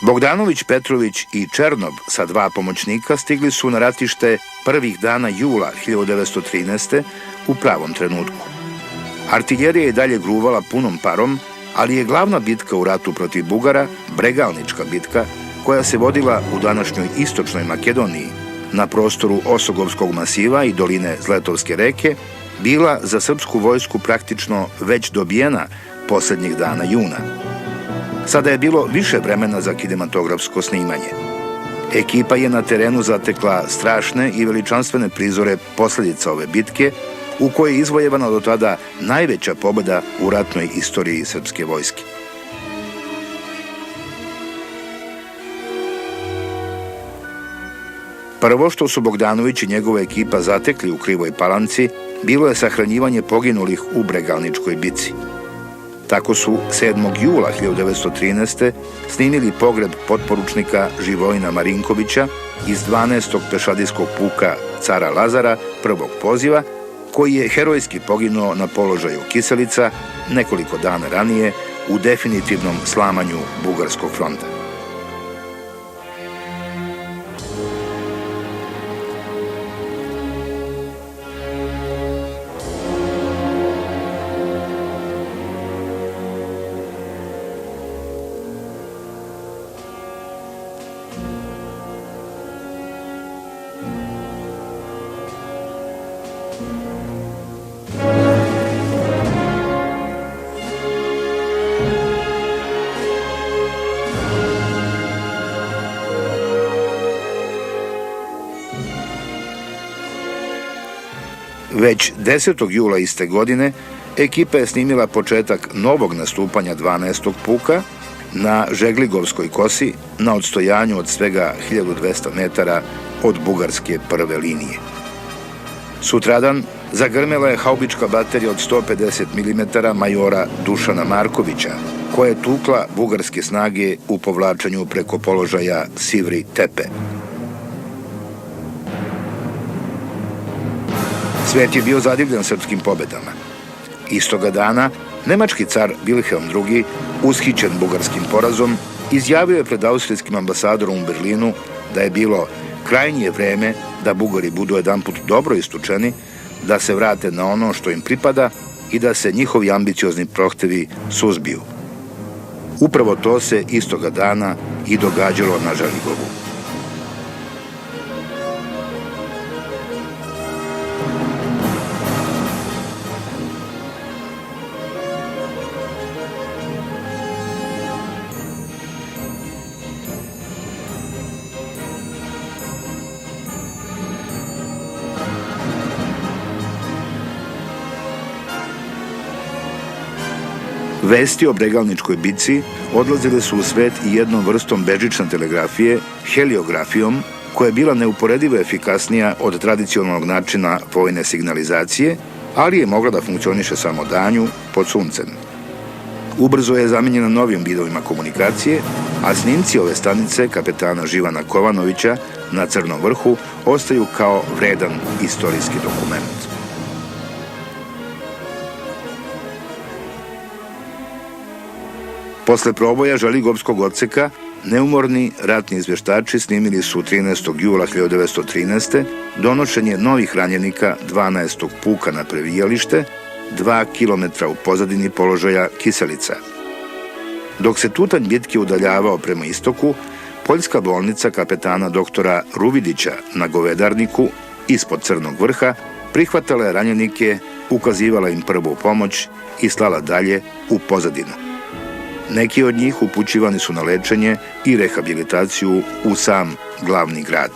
Bogdanović, Petrović i Černob sa 2 pomoćnika stigli su na ratište prvih dana jula 1913. u pravom trenutku. Artiljerija je dalje gruvala punom parom, ali je glavna bitka u ratu protiv Bugara, Bregalnička bitka, koja se vodila u današnjoj istočnoj Makedoniji, na prostoru Osogovskog masiva i doline Zletovske reke, bila za srpsku vojsku praktično već dobijena posljednjih dana juna. Sada je bilo više vremena za kinematografsko snimanje. Ekipa je na terenu zatekla strašne i veličanstvene prizore posljedica ove bitke, u kojoj je izvojevana do tada najveća pobjeda u ratnoj istoriji srpske vojske. Prvo što su Bogdanović i njegova ekipa zatekli u Krivoj Palanci bilo je sahranjivanje poginulih u Bregalničkoj bici. Tako su 7. jula 1913. snimili pogreb potporučnika Živojina Marinkovića iz 12. pešadijskog puka Cara Lazara prvog poziva, koji je herojski poginuo na položaju Kiselica nekoliko dana ranije u definitivnom slamanju Bugarskog fronta. Već 10. jula iste godine ekipa je snimila početak novog nastupanja 12. puka na Žegligovskoj kosi na odstojanju od svega 1200 metara od bugarske prve linije. Sutradan zagrmela je haubička baterija od 150 mm majora Dušana Markovića, koja je tukla bugarske snage u povlačenju preko položaja Sivri Tepe. Svet je bio zadivljen srpskim pobedama. Istoga dana, nemački car Wilhelm II, ushićen bugarskim porazom, izjavio je pred austrijskim ambasadorom u Berlinu da je bilo krajnje vreme da Bugari budu jedanput dobro istučeni, da se vrate na ono što im pripada i da se njihovi ambiciozni prohtevi suzbiju. Upravo to se istoga dana i događalo na Želigovu. Vesti o Bregalničkoj bici odlazile su u svet i jednom vrstom bežične telegrafije, heliografijom, koja je bila neuporedivo efikasnija od tradicionalnog načina vojne signalizacije, ali je mogla da funkcioniše samo danju pod suncem. Ubrzo je zamenjena novim vidovima komunikacije, a snimci ove stanice kapetana Živana Kovanovića na Crnom vrhu ostaju kao vredan istorijski dokument. Posle proboja Želigovskog odseka, neumorni ratni izveštači snimili su 13. jula 1913. donošenje novih ranjenika 12. puka na previjalište, 2 kilometra u pozadini položaja Kiselica. Dok se tutanj bitke udaljavao prema istoku, poljska bolnica kapetana doktora Ruvidića na Govedarniku, ispod Crnog vrha, prihvatala je ranjenike, ukazivala im prvu pomoć i slala dalje u pozadinu. Neki od njih upućivani su na lečenje i rehabilitaciju u sam glavni grad.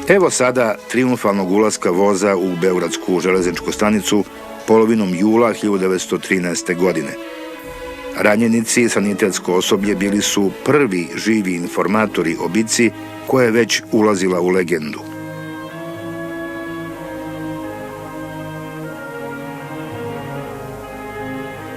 Evo sada triumfalnog ulaska voza u Beogradsku železničku stanicu polovinom jula 1913. godine. Ranjenici i sanitetsko osoblje bili su prvi živi informatori o bici koja je već ulazila u legendu.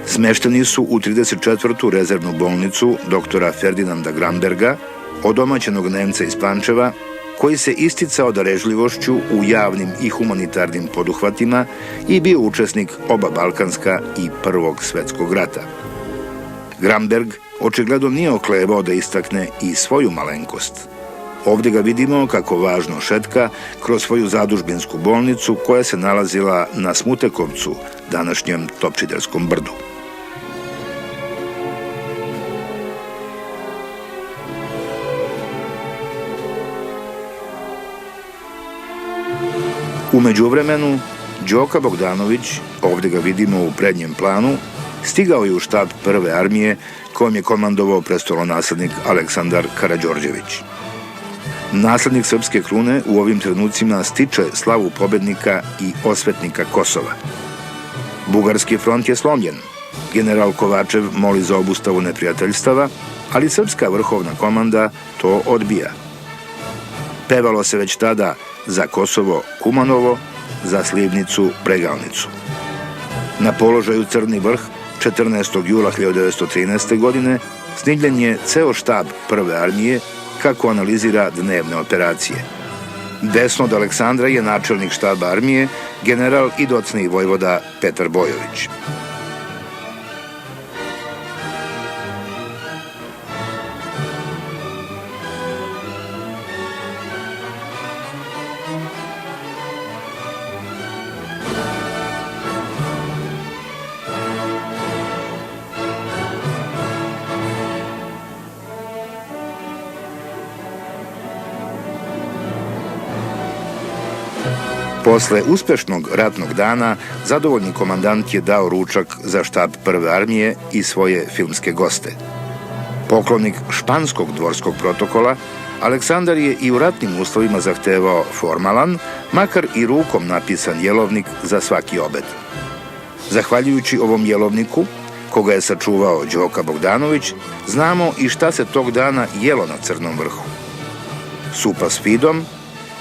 Smešteni su u 34. rezervnu bolnicu doktora Ferdinanda Gramberga, odomaćenog Nemca iz Pančeva, koji se isticao darežljivošću u javnim i humanitarnim poduhvatima i bio učesnik oba Balkanska i Prvog svetskog rata. Gramberg očigledno nije oklevao da istakne i svoju malenkost. Ovdje ga vidimo kako važno šetka kroz svoju zadužbinsku bolnicu koja se nalazila na Smutekovcu, današnjem Topčiderskom brdu. U međuvremenu, Đoka Bogdanović, ovdje ga vidimo u prednjem planu, stigao je u štab Prve armije kojom je komandovao prestolonaslednik Aleksandar Karađorđević. Naslednik srpske krune u ovim trenucima stiče slavu pobednika i osvetnika Kosova. Bugarski front je slomljen. General Kovačev moli za obustavu neprijateljstava, ali srpska vrhovna komanda to odbija. Pevalo se već tada za Kosovo Kumanovo, za Slivnicu Bregalnicu. Na položaju Crni vrh 14. jula 1913. godine snimljen je ceo štab Prve armije kako analizira dnevne operacije. Desno od Aleksandra je načelnik štaba armije, general i docni vojvoda Petar Bojović. Posle uspešnog ratnog dana, zadovoljni komandant je dao ručak za štab Prve armije i svoje filmske goste. Poklonik španskog dvorskog protokola, Aleksandar je i u ratnim uslovima zahtevao formalan, makar i rukom napisan jelovnik za svaki obed. Zahvaljujući ovom jelovniku, koga je sačuvao Đoka Bogdanović, znamo i šta se tog dana jelo na Crnom vrhu. Supa s fidom,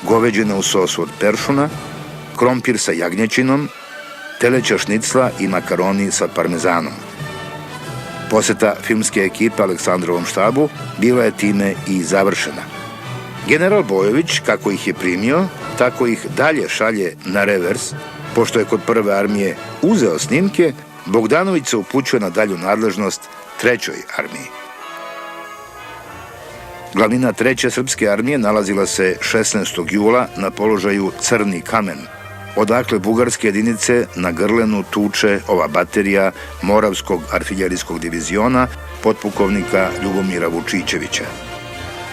goveđina u sosu od peršuna, krompir sa jagnječinom, teleća šnicla i makaroni sa parmezanom. Poseta filmske ekipe Aleksandrovom štabu bila je time i završena. General Bojović, kako ih je primio, tako ih dalje šalje na revers. Pošto je kod Prve armije uzeo snimke, Bogdanović se upućuje na dalju nadležnost Trećoj armiji. Glavnina Treće srpske armije nalazila se 16. jula na položaju Crni kamen, odakle bugarske jedinice na Grlenu tuče ova baterija Moravskog artiljerijskog diviziona potpukovnika Ljubomira Vučićevića.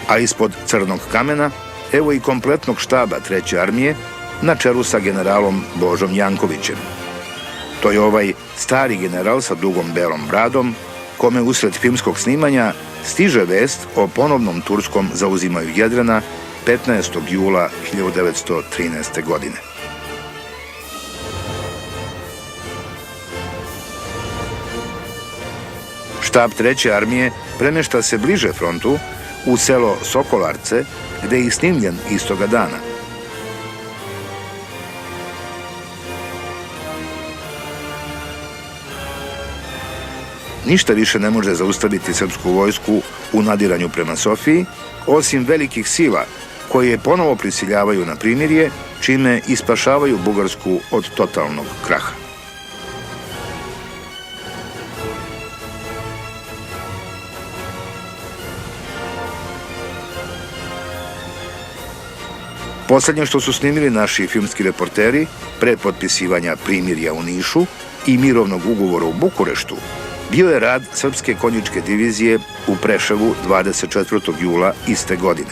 A ispod Crnog kamena, evo i kompletnog štaba Treće armije na čelu sa generalom Božom Jankovićem. To je ovaj stari general sa dugom belom bradom, kome usred filmskog snimanja stiže vest o ponovnom turskom zauzimaju Jadrana 15. jula 1913. godine. Štab Treće armije premešta se bliže frontu u selo Sokolarce, gde je i snimljen istoga dana. Ništa više ne može zaustaviti srpsku vojsku u nadiranju prema Sofiji, osim velikih sila koje je ponovo prisiljavaju na primirje, čime ispašavaju Bugarsku od totalnog kraha. Poslednje što su snimili naši filmski reporteri pre potpisivanja primirja u Nišu i mirovnog ugovora u Bukureštu bio je rad Srpske konjičke divizije u Preševu 24. jula iste godine.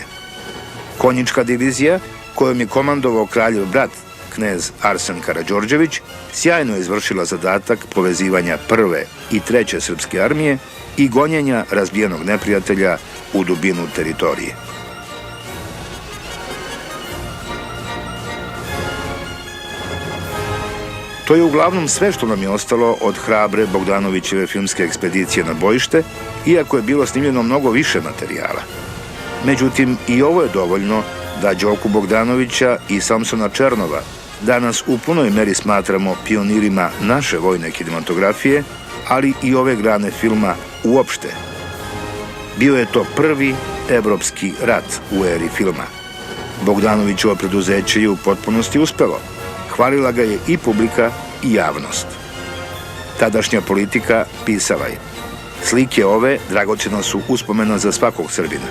Konjička divizija, kojom je komandovao kraljev brat, knez Arsen Karađorđević, sjajno je izvršila zadatak povezivanja Prve i Treće srpske armije i gonjenja razbijenog neprijatelja u dubinu teritorije. To je uglavnom sve što nam je ostalo od hrabre Bogdanovićeve filmske ekspedicije na bojište, iako je bilo snimljeno mnogo više materijala. Međutim, i ovo je dovoljno da Đoku Bogdanovića i Samsona Černova danas u punoj meri smatramo pionirima naše vojne kinematografije, ali i ove grane filma uopšte. Bio je to prvi evropski rat u eri filma. Bogdanovićevo preduzeće je u potpunosti uspelo. Hvalila ga je i publika i javnost. Tadašnja politika pisala je: Slike ove dragocjena su uspomena za svakog Srbina.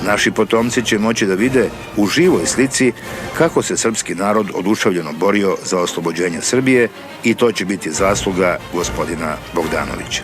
Naši potomci će moći da vide u živoj slici kako se srpski narod oduševljeno borio za oslobođenje Srbije i to će biti zasluga gospodina Bogdanovića.